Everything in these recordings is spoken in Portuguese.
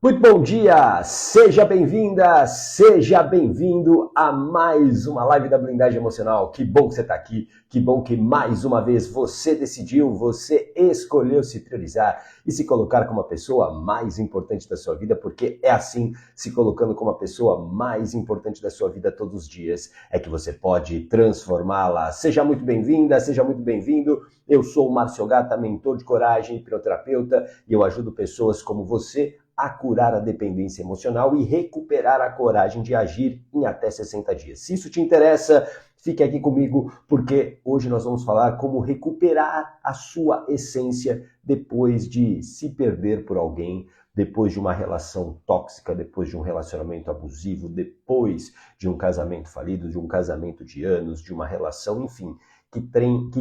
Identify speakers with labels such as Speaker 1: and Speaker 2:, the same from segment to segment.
Speaker 1: Muito bom dia, seja bem-vinda, seja bem-vindo a mais uma live da Blindagem Emocional. Que bom que você está aqui, que bom que mais uma vez você decidiu, você escolheu se priorizar e se colocar como a pessoa mais importante da sua vida, porque é assim, se colocando como a pessoa mais importante da sua vida todos os dias, é que você pode transformá-la. Seja muito bem-vinda, seja muito bem-vindo. Eu sou o Márcio Gata, mentor de coragem, hipnoterapeuta, e eu ajudo pessoas como você a curar a dependência emocional e recuperar a coragem de agir em até 60 dias. Se isso te interessa, fique aqui comigo, porque hoje nós vamos falar como recuperar a sua essência depois de se perder por alguém, depois de uma relação tóxica, depois de um relacionamento abusivo, depois de um casamento falido, de um casamento de anos, de uma relação, enfim, que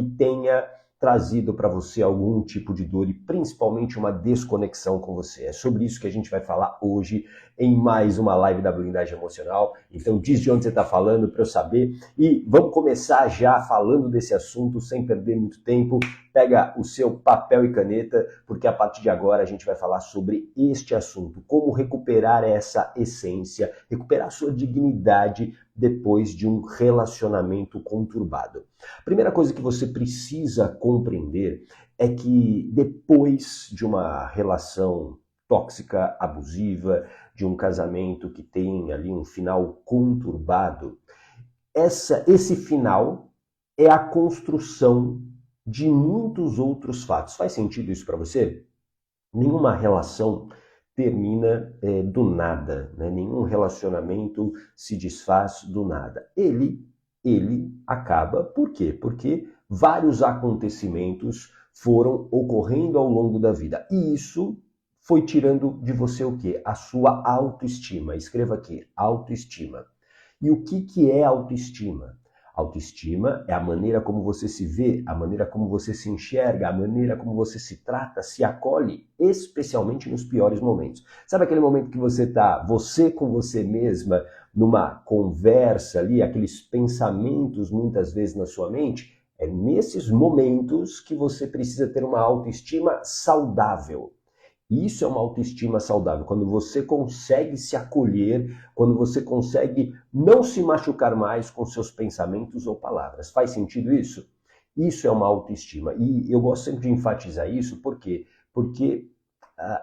Speaker 1: tenha trazido para você algum tipo de dor e principalmente uma desconexão com você. É sobre isso que a gente vai falar hoje em mais uma live da Blindagem Emocional. Então diz de onde você está falando para eu saber e vamos começar já falando desse assunto sem perder muito tempo. Pega o seu papel e caneta, porque a partir de agora a gente vai falar sobre este assunto, como recuperar essa essência, recuperar a sua dignidade depois de um relacionamento conturbado. A primeira coisa que você precisa compreender é que depois de uma relação tóxica, abusiva, de um casamento que tem ali um final conturbado, esse final é a construção de muitos outros fatos. Faz sentido isso para você? Nenhuma relação termina do nada, né? Nenhum relacionamento se desfaz do nada. Ele acaba, por quê? Porque vários acontecimentos foram ocorrendo ao longo da vida. E isso foi tirando de você o quê? A sua autoestima. Escreva aqui, autoestima. E o que é autoestima? Autoestima é a maneira como você se vê, a maneira como você se enxerga, a maneira como você se trata, se acolhe, especialmente nos piores momentos. Sabe aquele momento que você está, você com você mesma, numa conversa ali, aqueles pensamentos muitas vezes na sua mente? É nesses momentos que você precisa ter uma autoestima saudável. Isso é uma autoestima saudável, quando você consegue se acolher, quando você consegue não se machucar mais com seus pensamentos ou palavras. Faz sentido isso? Isso é uma autoestima. E eu gosto sempre de enfatizar isso, por quê? Porque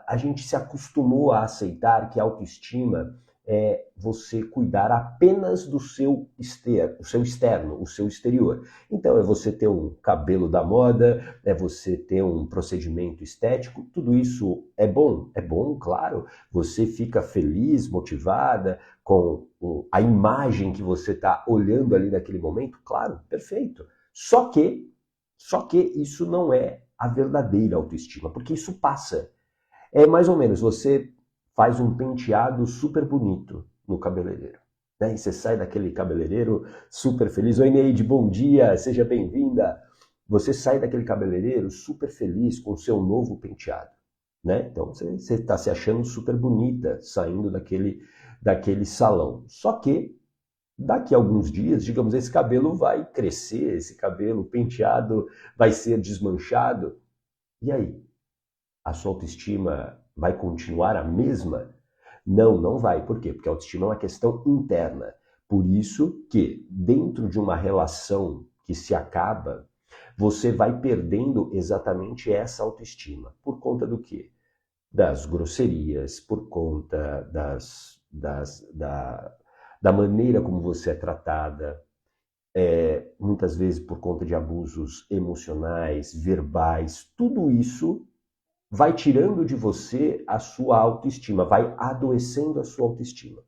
Speaker 1: a gente se acostumou a aceitar que a autoestima é você cuidar apenas do seu externo, o seu exterior. Então é você ter um cabelo da moda, é você ter um procedimento estético, tudo isso é bom, claro. Você fica feliz, motivada com a imagem que você está olhando ali naquele momento, claro, perfeito. Só que isso não é a verdadeira autoestima, porque isso passa. É mais ou menos, você faz um penteado super bonito no cabeleireiro, né? E você sai daquele cabeleireiro super feliz. Oi, Neide, bom dia, seja bem-vinda. Você sai daquele cabeleireiro super feliz com o seu novo penteado, né? Então você está se achando super bonita saindo daquele salão. Só que daqui a alguns dias, digamos, esse cabelo vai crescer, esse cabelo penteado vai ser desmanchado. E aí? A sua autoestima vai continuar a mesma? Não, não vai. Por quê? Porque a autoestima é uma questão interna. Por isso que, dentro de uma relação que se acaba, você vai perdendo exatamente essa autoestima. Por conta do quê? Das grosserias, por conta da maneira como você é tratada, muitas vezes por conta de abusos emocionais, verbais, tudo isso vai tirando de você a sua autoestima, vai adoecendo a sua autoestima.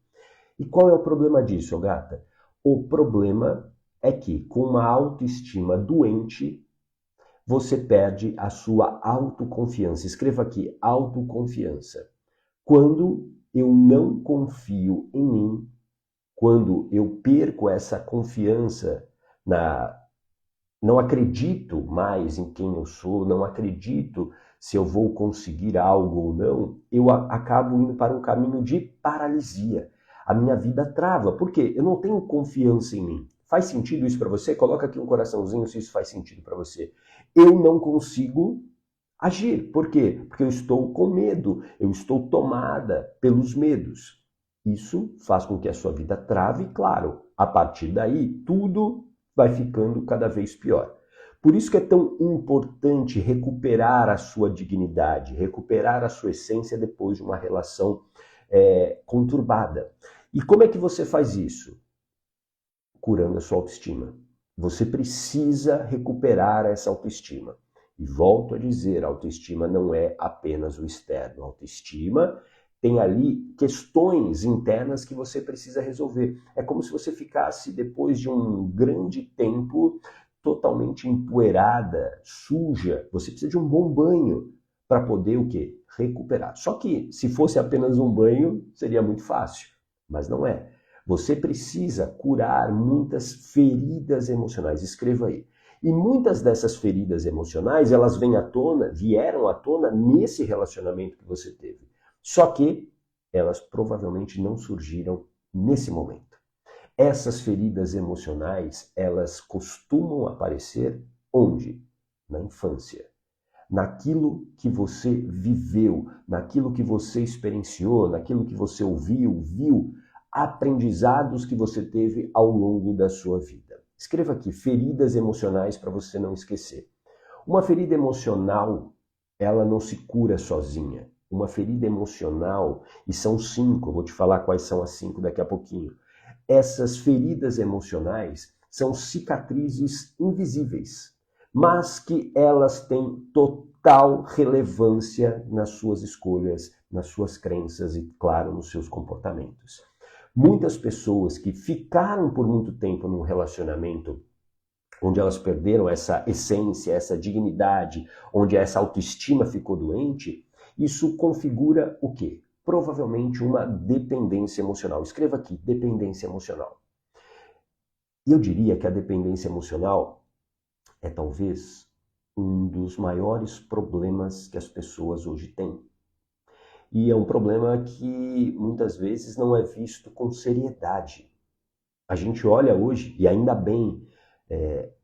Speaker 1: E qual é o problema disso, gata? O problema é que com uma autoestima doente, você perde a sua autoconfiança. Escreva aqui, autoconfiança. Quando eu não confio em mim, quando eu perco essa confiança não acredito mais em quem eu sou, não acredito se eu vou conseguir algo ou não, eu acabo indo para um caminho de paralisia. A minha vida trava. Por quê? Eu não tenho confiança em mim. Faz sentido isso para você? Coloca aqui um coraçãozinho se isso faz sentido para você. Eu não consigo agir. Por quê? Porque eu estou com medo, eu estou tomada pelos medos. Isso faz com que a sua vida trave, e claro, a partir daí tudo vai ficando cada vez pior. Por isso que é tão importante recuperar a sua dignidade, recuperar a sua essência depois de uma relação conturbada. E como é que você faz isso? Curando a sua autoestima. Você precisa recuperar essa autoestima. E volto a dizer, a autoestima não é apenas o externo. A autoestima tem ali questões internas que você precisa resolver. É como se você ficasse, depois de um grande tempo, totalmente empoeirada, suja. Você precisa de um bom banho para poder o quê? Recuperar. Só que se fosse apenas um banho, seria muito fácil. Mas não é. Você precisa curar muitas feridas emocionais. Escreva aí. E muitas dessas feridas emocionais, elas vieram à tona nesse relacionamento que você teve. Só que elas provavelmente não surgiram nesse momento. Essas feridas emocionais, elas costumam aparecer onde? Na infância. Naquilo que você viveu, naquilo que você experienciou, naquilo que você ouviu, viu, aprendizados que você teve ao longo da sua vida. Escreva aqui, feridas emocionais para você não esquecer. Uma ferida emocional, ela não se cura sozinha. Uma ferida emocional, e são 5, eu vou te falar quais são as 5 daqui a pouquinho. Essas feridas emocionais são cicatrizes invisíveis, mas que elas têm total relevância nas suas escolhas, nas suas crenças e, claro, nos seus comportamentos. Muitas pessoas que ficaram por muito tempo num relacionamento onde elas perderam essa essência, essa dignidade, onde essa autoestima ficou doente, isso configura o quê? Provavelmente uma dependência emocional. Escreva aqui, dependência emocional. E eu diria que a dependência emocional é talvez um dos maiores problemas que as pessoas hoje têm. E é um problema que muitas vezes não é visto com seriedade. A gente olha hoje, e ainda bem,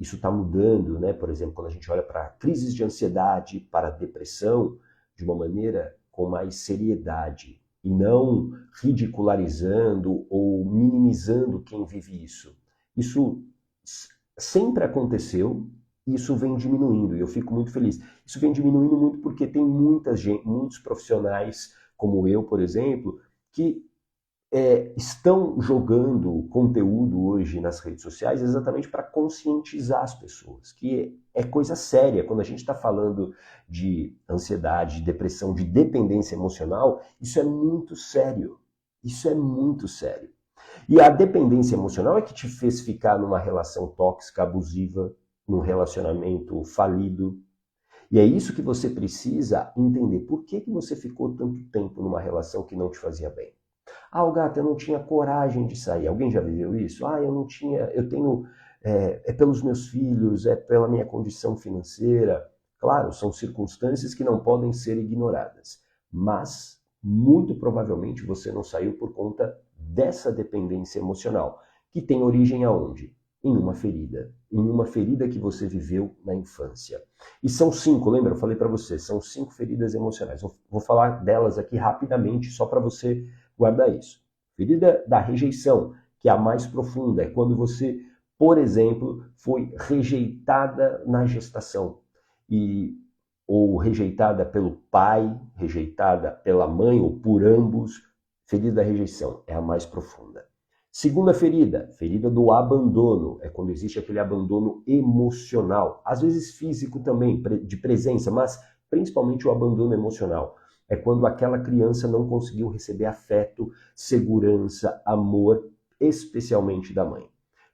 Speaker 1: isso está mudando, né? Por exemplo, quando a gente olha para crises de ansiedade, para depressão, de uma maneira com mais seriedade, e não ridicularizando ou minimizando quem vive isso. Isso sempre aconteceu, e isso vem diminuindo, e eu fico muito feliz. Isso vem diminuindo muito porque tem muitos profissionais, como eu, por exemplo, que estão jogando conteúdo hoje nas redes sociais exatamente para conscientizar as pessoas, que é coisa séria. Quando a gente está falando de ansiedade, de depressão, de dependência emocional, isso é muito sério. Isso é muito sério. E a dependência emocional é que te fez ficar numa relação tóxica, abusiva, num relacionamento falido. E é isso que você precisa entender. Por que você ficou tanto tempo numa relação que não te fazia bem? Ah, Gata, eu não tinha coragem de sair. Alguém já viveu isso? Ah, eu não tinha, eu tenho, é pelos meus filhos, é pela minha condição financeira. Claro, são circunstâncias que não podem ser ignoradas. Mas, muito provavelmente, você não saiu por conta dessa dependência emocional, que tem origem aonde? Em uma ferida que você viveu na infância. E são 5, lembra? Eu falei para você, são 5 feridas emocionais. Vou falar delas aqui rapidamente, só para você guardar isso. Ferida da rejeição, que é a mais profunda, é quando você, por exemplo, foi rejeitada na gestação, ou rejeitada pelo pai, rejeitada pela mãe, ou por ambos. Ferida da rejeição é a mais profunda. Segunda ferida, ferida do abandono, é quando existe aquele abandono emocional, às vezes físico também, de presença, mas principalmente o abandono emocional. É quando aquela criança não conseguiu receber afeto, segurança, amor, especialmente da mãe.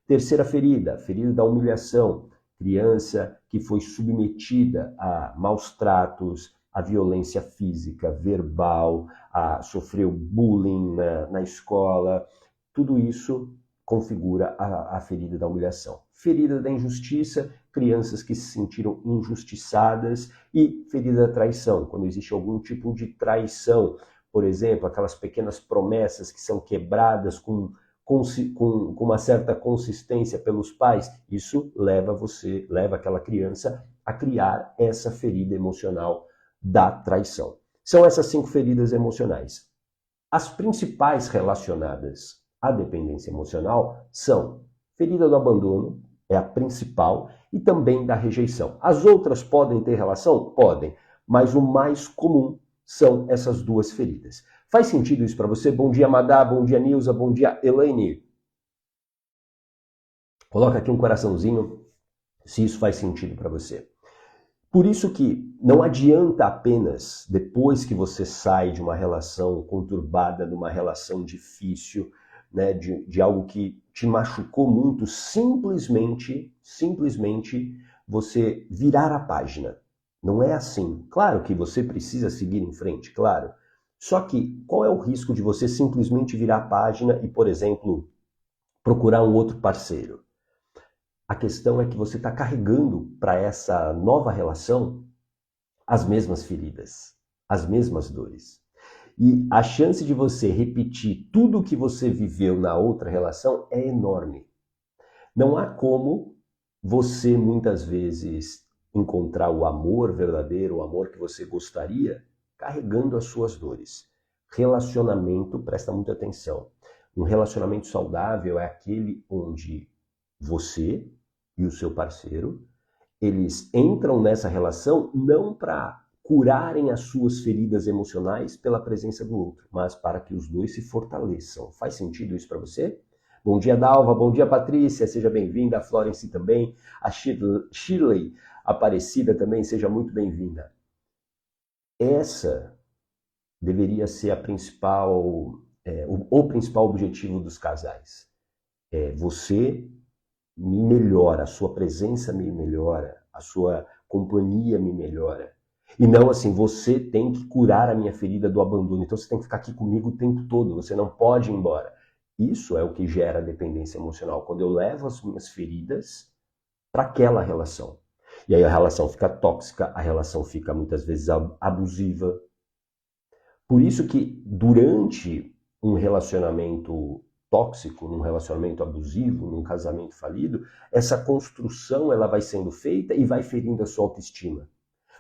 Speaker 1: Terceira ferida, ferida da humilhação, criança que foi submetida a maus tratos, a violência física, verbal, sofreu bullying na escola. Tudo isso configura a ferida da humilhação. Ferida da injustiça, crianças que se sentiram injustiçadas, e ferida da traição, quando existe algum tipo de traição, por exemplo, aquelas pequenas promessas que são quebradas com uma certa consistência pelos pais, isso leva aquela criança a criar essa ferida emocional da traição. São essas 5 feridas emocionais. As principais relacionadas à dependência emocional são ferida do abandono, é a principal, e também da rejeição. As outras podem ter relação? Podem, mas o mais comum são essas 2 feridas. Faz sentido isso para você? Bom dia, Madá, bom dia, Nilza, bom dia, Elaine. Coloca aqui um coraçãozinho se isso faz sentido para você. Por isso que não adianta apenas, depois que você sai de uma relação conturbada, de uma relação difícil, né, de algo que te machucou muito, simplesmente você virar a página. Não é assim. Claro que você precisa seguir em frente, claro. Só que qual é o risco de você simplesmente virar a página e, por exemplo, procurar um outro parceiro? A questão é que você está carregando para essa nova relação as mesmas feridas, as mesmas dores. E a chance de você repetir tudo o que você viveu na outra relação é enorme. Não há como você, muitas vezes, encontrar o amor verdadeiro, o amor que você gostaria, carregando as suas dores. Relacionamento, presta muita atenção. Um relacionamento saudável é aquele onde você e o seu parceiro, eles entram nessa relação não para curarem as suas feridas emocionais pela presença do outro, mas para que os dois se fortaleçam. Faz sentido isso para você? Bom dia, Dalva. Bom dia, Patrícia. Seja bem-vinda. A Florence também. A Shirley Aparecida também. Seja muito bem-vinda. Essa deveria ser a principal, o principal objetivo dos casais. Você me melhora, a sua presença me melhora, a sua companhia me melhora. E não assim, você tem que curar a minha ferida do abandono, então você tem que ficar aqui comigo o tempo todo, você não pode ir embora. Isso é o que gera dependência emocional, quando eu levo as minhas feridas para aquela relação. E aí a relação fica tóxica, a relação fica muitas vezes abusiva. Por isso que durante um relacionamento tóxico, num relacionamento abusivo, num casamento falido, essa construção ela vai sendo feita e vai ferindo a sua autoestima.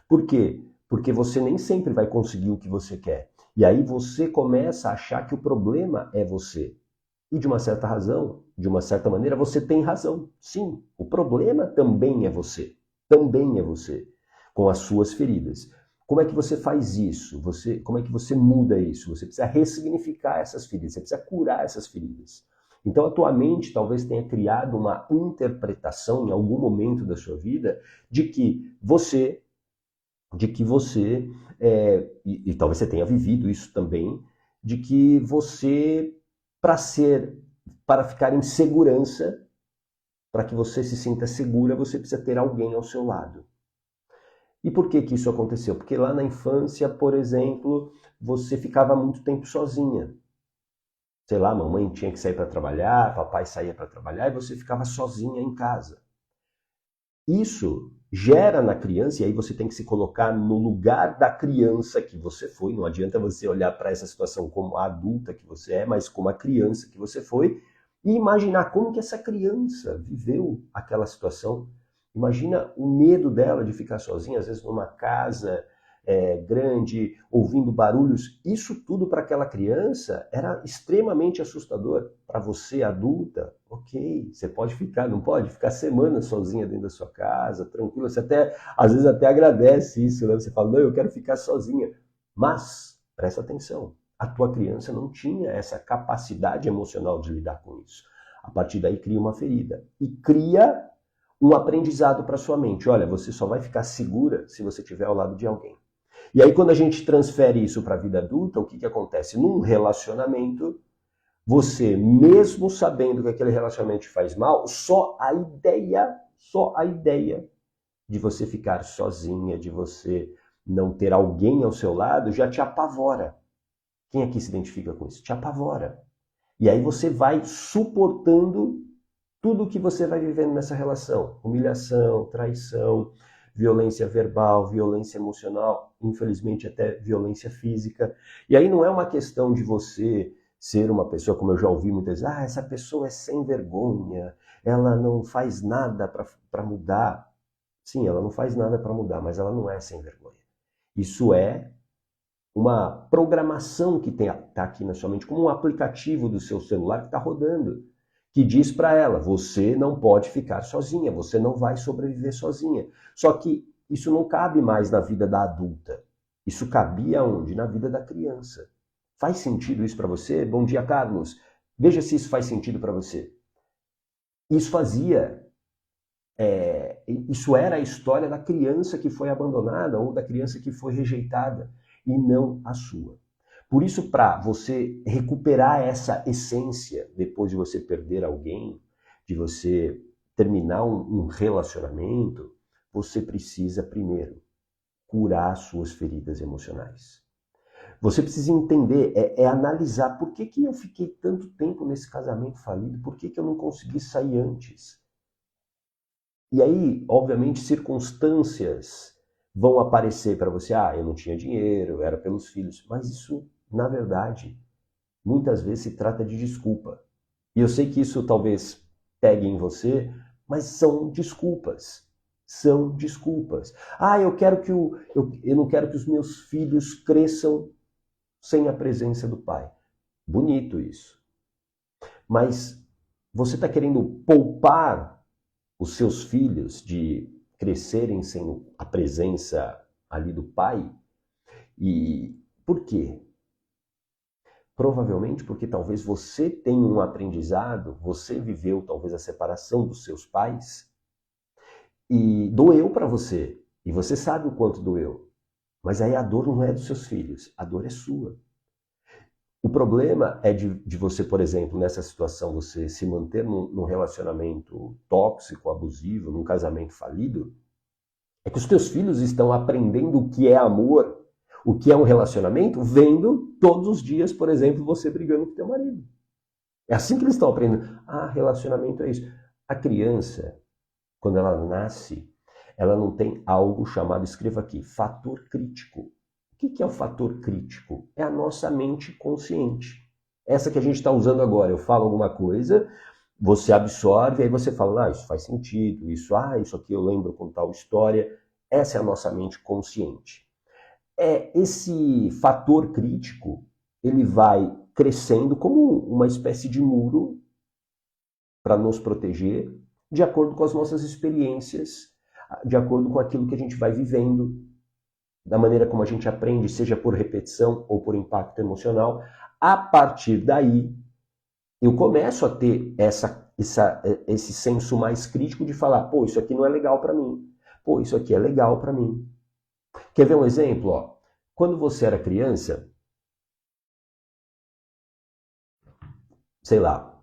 Speaker 1: Por quê? Porque você nem sempre vai conseguir o que você quer. E aí você começa a achar que o problema é você. E de uma certa razão, de uma certa maneira, você tem razão. Sim, o problema também é você. Também é você, com as suas feridas. Como é que você faz isso? Como é que você muda isso? Você precisa ressignificar essas feridas, você precisa curar essas feridas. Então a tua mente talvez tenha criado uma interpretação em algum momento da sua vida de que você, e talvez você tenha vivido isso também, de que você, para ficar em segurança, para que você se sinta segura, você precisa ter alguém ao seu lado. E por que que isso aconteceu? Porque lá na infância, por exemplo, você ficava muito tempo sozinha. Sei lá, mamãe tinha que sair para trabalhar, papai saía para trabalhar e você ficava sozinha em casa. Isso gera na criança, e aí você tem que se colocar no lugar da criança que você foi. Não adianta você olhar para essa situação como a adulta que você é, mas como a criança que você foi, e imaginar como que essa criança viveu aquela situação. Imagina o medo dela de ficar sozinha, às vezes numa casa grande, ouvindo barulhos. Isso tudo para aquela criança era extremamente assustador. Para você, adulta, ok, você pode ficar, não pode? Ficar semanas sozinha dentro da sua casa, tranquila. Você até, às vezes até agradece isso, né? Você fala, não, eu quero ficar sozinha. Mas, presta atenção, a tua criança não tinha essa capacidade emocional de lidar com isso. A partir daí cria uma ferida. E cria um aprendizado para sua mente. Olha, você só vai ficar segura se você estiver ao lado de alguém. E aí quando a gente transfere isso para a vida adulta, o que que acontece? Num relacionamento, você, mesmo sabendo que aquele relacionamento te faz mal, só a ideia de você ficar sozinha, de você não ter alguém ao seu lado, já te apavora. Quem aqui se identifica com isso? Te apavora. E aí você vai suportando tudo o que você vai vivendo nessa relação. Humilhação, traição, violência verbal, violência emocional, infelizmente até violência física. E aí não é uma questão de você ser uma pessoa, como eu já ouvi muitas vezes, essa pessoa é sem vergonha, ela não faz nada para mudar. Sim, ela não faz nada para mudar, mas ela não é sem vergonha. Isso é uma programação que está aqui na sua mente, como um aplicativo do seu celular que está rodando, que diz para ela, você não pode ficar sozinha, você não vai sobreviver sozinha. Só que isso não cabe mais na vida da adulta. Isso cabia onde? Na vida da criança. Faz sentido isso para você? Bom dia, Carlos. Veja se isso faz sentido para você. Isso isso era a história da criança que foi abandonada ou da criança que foi rejeitada e não a sua. Por isso, para você recuperar essa essência depois de você perder alguém, de você terminar um relacionamento, você precisa primeiro curar suas feridas emocionais. Você precisa entender, analisar por que eu fiquei tanto tempo nesse casamento falido, por que eu não consegui sair antes. E aí, obviamente, circunstâncias vão aparecer para você. Ah, eu não tinha dinheiro, era pelos filhos. Mas isso, na verdade, muitas vezes se trata de desculpa. E eu sei que isso talvez pegue em você, mas são desculpas. São desculpas. Ah, eu não quero que os meus filhos cresçam sem a presença do pai. Bonito isso. Mas você está querendo poupar os seus filhos de crescerem sem a presença ali do pai? E por quê? Provavelmente porque talvez você tenha um aprendizado, você viveu talvez a separação dos seus pais e doeu para você. E você sabe o quanto doeu. Mas aí a dor não é dos seus filhos, a dor é sua. O problema é de você, por exemplo, nessa situação, você se manter num relacionamento tóxico, abusivo, num casamento falido, é que os teus filhos estão aprendendo o que é amor, o que é um relacionamento, vendo todos os dias, por exemplo, você brigando com teu marido. É assim que eles estão aprendendo. Ah, relacionamento é isso. A criança, quando ela nasce, ela não tem algo chamado, escreva aqui, fator crítico. O que é o fator crítico? É a nossa mente consciente. Essa que a gente está usando agora. Eu falo alguma coisa, você absorve, aí você fala, isso faz sentido, isso aqui eu lembro com tal história. Essa é a nossa mente consciente. Esse fator crítico, ele vai crescendo como uma espécie de muro para nos proteger, de acordo com as nossas experiências, de acordo com aquilo que a gente vai vivendo, da maneira como a gente aprende, seja por repetição ou por impacto emocional. A partir daí, eu começo a ter esse senso mais crítico de falar, pô, isso aqui não é legal para mim. Pô, isso aqui é legal para mim. Quer ver um exemplo? Quando você era criança, sei lá,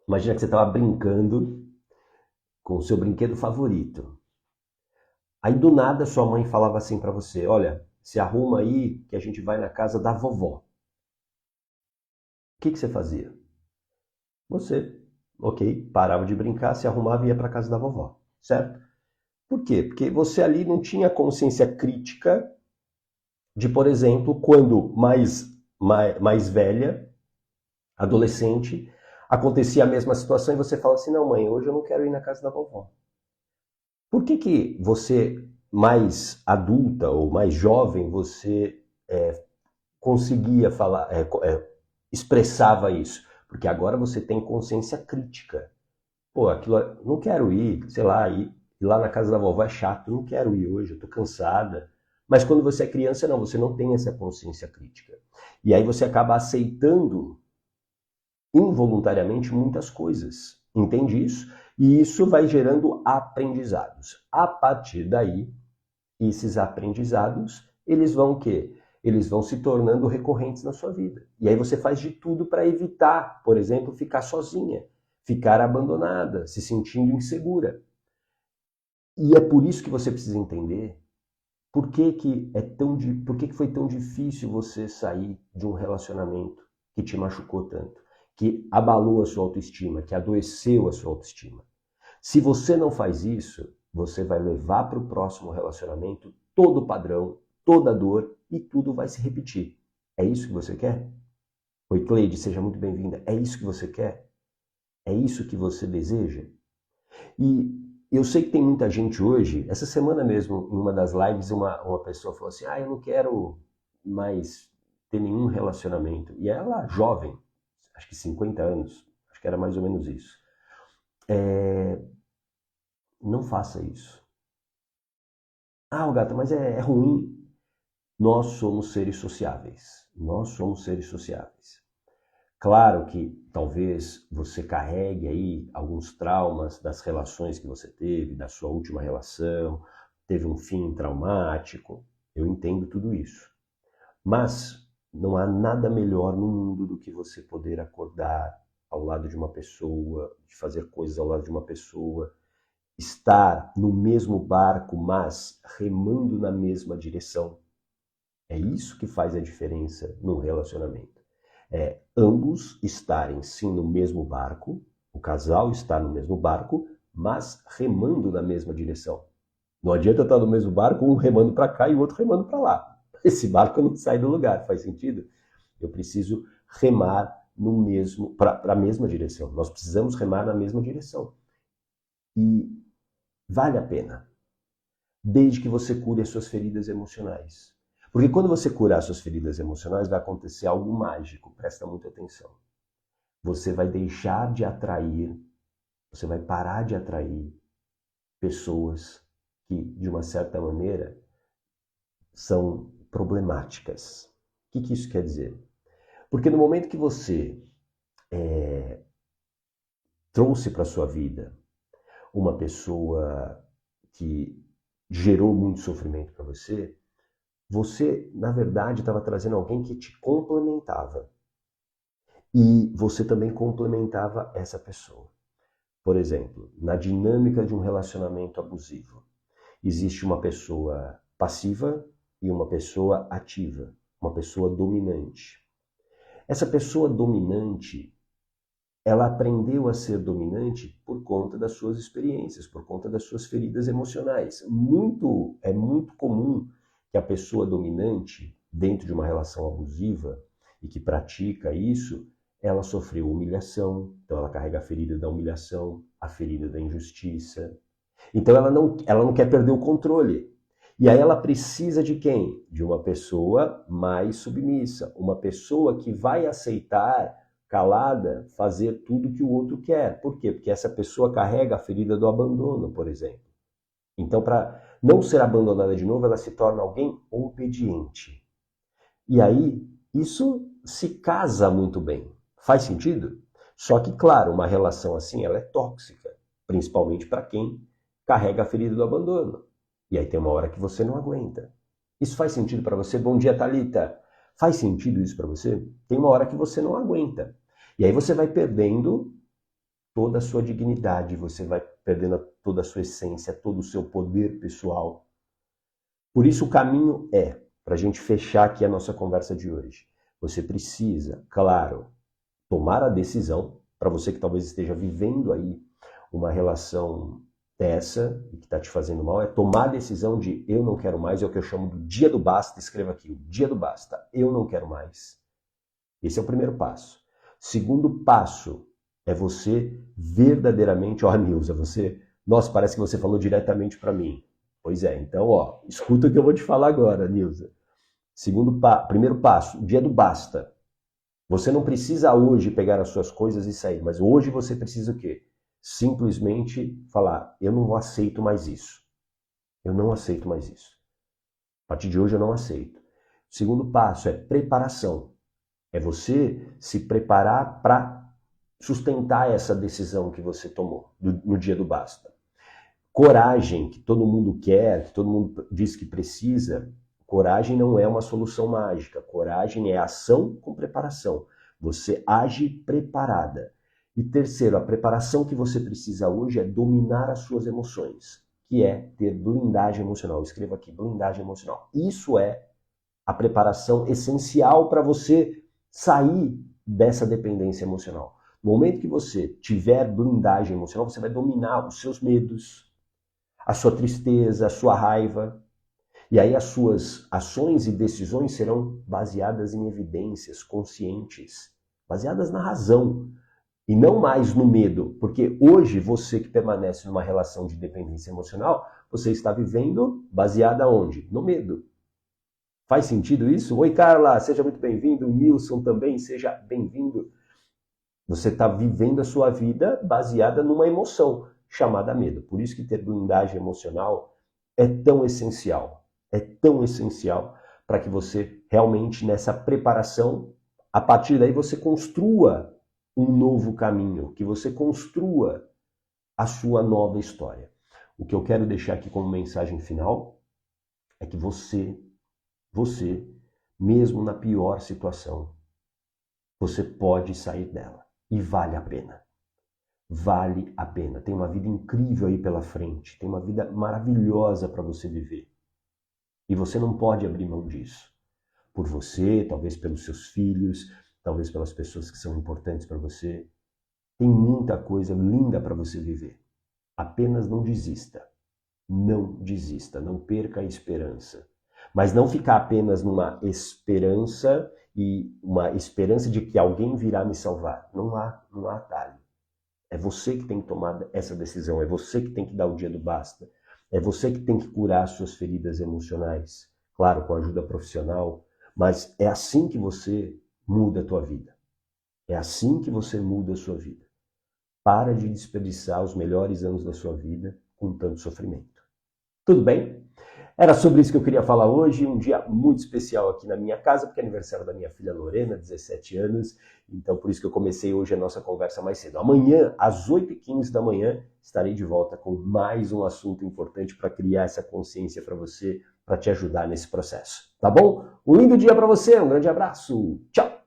Speaker 1: imagina que você estava brincando com o seu brinquedo favorito. Aí do nada sua mãe falava assim para você, olha, se arruma aí que a gente vai na casa da vovó. O que você fazia? Você, ok, parava de brincar, se arrumava e ia para casa da vovó, certo? Por quê? Porque você ali não tinha consciência crítica de, por exemplo, quando mais velha, adolescente, acontecia a mesma situação e você fala assim, não mãe, hoje eu não quero ir na casa da vovó. Por que você, mais adulta ou mais jovem, você conseguia falar, expressava isso? Porque agora você tem consciência crítica. Pô, aquilo, não quero ir, sei lá, ir lá na casa da vovó é chato, não quero ir hoje, eu tô cansada. Mas quando você é criança, não, você não tem essa consciência crítica. E aí você acaba aceitando involuntariamente muitas coisas. Entende isso? E isso vai gerando aprendizados. A partir daí, esses aprendizados, eles vão o quê? Eles vão se tornando recorrentes na sua vida. E aí você faz de tudo para evitar, por exemplo, ficar sozinha, ficar abandonada, se sentindo insegura. E é por isso que você precisa entender por que foi tão difícil você sair de um relacionamento que te machucou tanto, que abalou a sua autoestima, que adoeceu a sua autoestima. Se você não faz isso, você vai levar para o próximo relacionamento todo o padrão, toda a dor e tudo vai se repetir. É isso que você quer? Oi, Cleide, seja muito bem-vinda. É isso que você quer? É isso que você deseja? E eu sei que tem muita gente hoje, essa semana mesmo, em uma das lives, uma pessoa falou assim, eu não quero mais ter nenhum relacionamento. E ela, jovem, acho que 50 anos, acho que era mais ou menos isso. Não faça isso. Gata, mas é ruim. Nós somos seres sociáveis. Nós somos seres sociáveis. Claro que talvez você carregue aí alguns traumas das relações que você teve, da sua última relação, teve um fim traumático. Eu entendo tudo isso. Mas não há nada melhor no mundo do que você poder acordar ao lado de uma pessoa, de fazer coisas ao lado de uma pessoa, estar no mesmo barco, mas remando na mesma direção. É isso que faz a diferença num relacionamento. Ambos estarem sim no mesmo barco, o casal está no mesmo barco, mas remando na mesma direção. Não adianta estar no mesmo barco, um remando para cá e o outro remando para lá. Esse barco não sai do lugar, faz sentido? Eu preciso remar para a mesma direção. Nós precisamos remar na mesma direção. E vale a pena, desde que você cure as suas feridas emocionais. Porque quando você curar as suas feridas emocionais, vai acontecer algo mágico, presta muita atenção. Você vai deixar de atrair, você vai parar de atrair pessoas que, de uma certa maneira, são problemáticas. O que isso quer dizer? Porque no momento que você trouxe para a sua vida uma pessoa que gerou muito sofrimento para você, você, na verdade, estava trazendo alguém que te complementava. E você também complementava essa pessoa. Por exemplo, na dinâmica de um relacionamento abusivo, existe uma pessoa passiva e uma pessoa ativa, uma pessoa dominante. Essa pessoa dominante, ela aprendeu a ser dominante por conta das suas experiências, por conta das suas feridas emocionais. É muito comum que a pessoa dominante, dentro de uma relação abusiva e que pratica isso, ela sofreu humilhação, então ela carrega a ferida da humilhação, a ferida da injustiça. Então ela não quer perder o controle. E aí ela precisa de quem? De uma pessoa mais submissa, uma pessoa que vai aceitar, calada, fazer tudo que o outro quer. Por quê? Porque essa pessoa carrega a ferida do abandono, por exemplo. Então, para não ser abandonada de novo, ela se torna alguém obediente. E aí, isso se casa muito bem. Faz sentido? Só que, claro, uma relação assim, ela é tóxica, principalmente para quem carrega a ferida do abandono. E aí tem uma hora que você não aguenta. Isso faz sentido para você? Bom dia, Thalita. Faz sentido isso para você? Tem uma hora que você não aguenta. E aí você vai perdendo toda a sua dignidade, você vai perdendo toda a sua essência, todo o seu poder pessoal. Por isso o caminho para a gente fechar aqui a nossa conversa de hoje, você precisa, claro, tomar a decisão, para você que talvez esteja vivendo aí uma relação dessa e que está te fazendo mal, é tomar a decisão de eu não quero mais, é o que eu chamo do dia do basta, escreva aqui, o dia do basta, eu não quero mais. Esse é o primeiro passo. Segundo passo é você verdadeiramente, Nilza, nossa, parece que você falou diretamente para mim. Pois é, então, escuta o que eu vou te falar agora, Nilza. Primeiro passo, dia do basta. Você não precisa hoje pegar as suas coisas e sair, mas hoje você precisa o quê? Simplesmente falar, eu não aceito mais isso. Eu não aceito mais isso. A partir de hoje eu não aceito. O segundo passo é preparação. É você se preparar para sustentar essa decisão que você tomou no dia do basta. Coragem, que todo mundo quer, que todo mundo diz que precisa, coragem não é uma solução mágica. Coragem é ação com preparação. Você age preparada. E terceiro, a preparação que você precisa hoje é dominar as suas emoções, que é ter blindagem emocional. Escreva aqui, blindagem emocional. Isso é a preparação essencial para você sair dessa dependência emocional. No momento que você tiver blindagem emocional, você vai dominar os seus medos, a sua tristeza, a sua raiva. E aí as suas ações e decisões serão baseadas em evidências conscientes, baseadas na razão. E não mais no medo, porque hoje você que permanece numa relação de dependência emocional, você está vivendo baseada onde? No medo. Faz sentido isso? Oi, Carla, seja muito bem-vindo. O Nilson também, seja bem-vindo. Você está vivendo a sua vida baseada numa emoção chamada medo. Por isso que ter blindagem emocional é tão essencial. É tão essencial para que você realmente nessa preparação, a partir daí você construa um novo caminho, que você construa a sua nova história. O que eu quero deixar aqui como mensagem final é que você, mesmo na pior situação, você pode sair dela. E vale a pena. Vale a pena. Tem uma vida incrível aí pela frente. Tem uma vida maravilhosa para você viver. E você não pode abrir mão disso. Por você, talvez pelos seus filhos, talvez pelas pessoas que são importantes para você. Tem muita coisa linda para você viver. Apenas não desista. Não desista. Não perca a esperança. Mas não ficar apenas numa esperança e uma esperança de que alguém virá me salvar. Não há atalho. É você que tem que tomar essa decisão. É você que tem que dar o dia do basta. É você que tem que curar suas feridas emocionais. Claro, com ajuda profissional. Mas é assim que você muda a tua vida. É assim que você muda a sua vida. Para de desperdiçar os melhores anos da sua vida com tanto sofrimento. Tudo bem? Era sobre isso que eu queria falar hoje, um dia muito especial aqui na minha casa, porque é aniversário da minha filha Lorena, 17 anos, então por isso que eu comecei hoje a nossa conversa mais cedo. Amanhã, às 8h15 da manhã, estarei de volta com mais um assunto importante para criar essa consciência para você, para te ajudar nesse processo. Tá bom? Um lindo dia para você, um grande abraço, tchau!